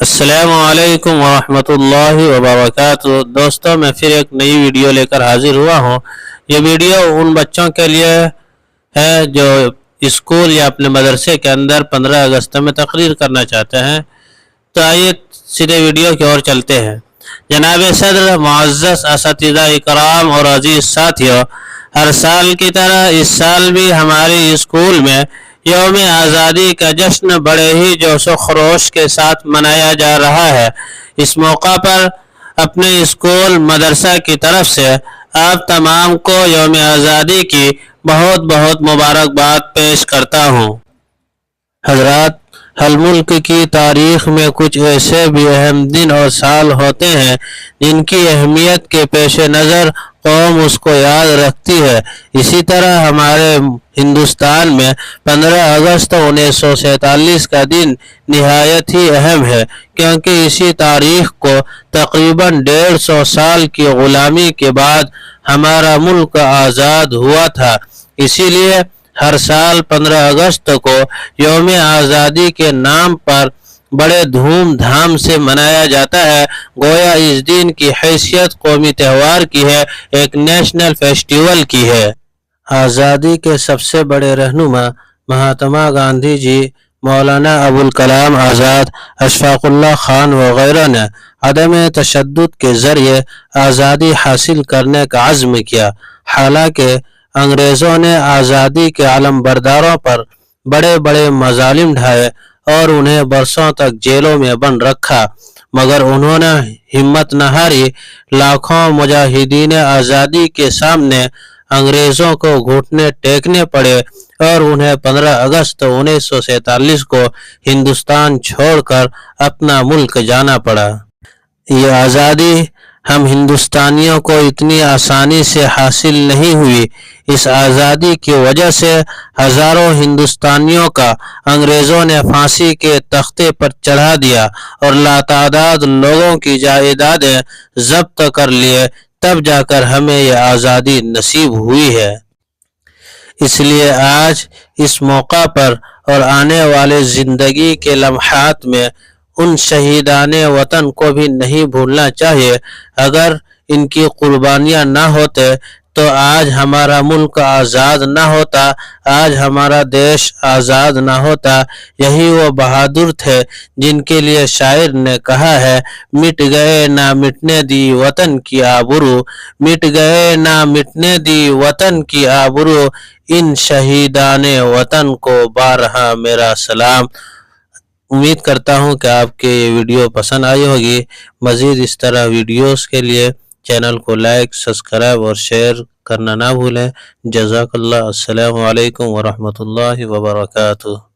السلام علیکم ورحمۃ اللہ وبرکاتہ۔ دوستوں، میں پھر ایک نئی ویڈیو لے کر حاضر ہوا ہوں۔ یہ ویڈیو ان بچوں کے لیے ہے جو اسکول یا اپنے مدرسے کے اندر 15 اگست میں تقریر کرنا چاہتے ہیں۔ تو آئیے سیدھے ویڈیو کی اور چلتے ہیں۔ جناب صدر، معزز اساتذہ اکرام اور عزیز ساتھیوں، ہر سال کی طرح اس سال بھی ہمارے اسکول میں یوم آزادی کا جشن بڑے ہی جوش و خروش کے ساتھ منایا جا رہا ہے۔ اس موقع پر اپنے اسکول مدرسہ کی طرف سے آپ تمام کو یوم آزادی کی بہت بہت مبارکباد پیش کرتا ہوں۔ حضرات، ہر ملک کی تاریخ میں کچھ ایسے بھی اہم دن اور سال ہوتے ہیں جن کی اہمیت کے پیش نظر قوم اس کو یاد رکھتی ہے۔ اسی طرح ہمارے ہندوستان میں 15 اگست 1947 کا دن نہایت ہی اہم ہے، کیونکہ اسی تاریخ کو تقریباً 150 سال کی غلامی کے بعد ہمارا ملک آزاد ہوا تھا۔ اسی لیے ہر سال 15 اگست کو یوم آزادی کے نام پر بڑے دھوم دھام سے منایا جاتا ہے، گویا اس دن کی حیثیت قومی تہوار کی ہے، ایک نیشنل فیسٹیول کی ہے۔ آزادی کے سب سے بڑے رہنما مہاتما گاندھی جی، مولانا ابوالکلام آزاد، اشفاق اللہ خان وغیرہ نے عدم تشدد کے ذریعے آزادی حاصل کرنے کا عزم کیا۔ حالانکہ انگریزوں نے آزادی کے علم برداروں پر بڑے بڑے مظالم ڈھائے اور انہیں برسوں تک جیلوں میں بند رکھا، مگر انہوں نے ہمت نہ ہاری۔ لاکھوں مجاہدین آزادی کے سامنے انگریزوں کو گھٹنے ٹیکنے پڑے اور انہیں 15 اگست 1947 کو ہندوستان چھوڑ کر اپنا ملک جانا پڑا۔ یہ آزادی ہم ہندوستانیوں کو اتنی آسانی سے حاصل نہیں ہوئی۔ اس آزادی کی وجہ سے ہزاروں ہندوستانیوں کا انگریزوں نے پھانسی کے تختے پر چڑھا دیا اور لاتعداد لوگوں کی جائیدادیں ضبط کر لیے، تب جا کر ہمیں یہ آزادی نصیب ہوئی ہے۔ اس لیے آج اس موقع پر اور آنے والے زندگی کے لمحات میں ان شہیدان وطن کو بھی نہیں بھولنا چاہیے۔ اگر ان کی قربانیاں نہ ہوتے تو آج ہمارا ملک آزاد نہ ہوتا، آج ہمارا دیش آزاد نہ ہوتا۔ یہی وہ بہادر تھے جن کے لیے شاعر نے کہا ہے، مٹ گئے نہ مٹنے دی وطن کی آبرو، مٹ گئے نہ مٹنے دی وطن کی آبرو، ان شہیدان وطن کو بارہا میرا سلام۔ امید کرتا ہوں کہ آپ کے یہ ویڈیو پسند آئی ہوگی۔ مزید اس طرح ویڈیوز کے لیے چینل کو لائک، سبسکرائب اور شیئر کرنا نہ بھولیں۔ جزاک اللہ۔ السلام علیکم ورحمۃ اللہ وبرکاتہ۔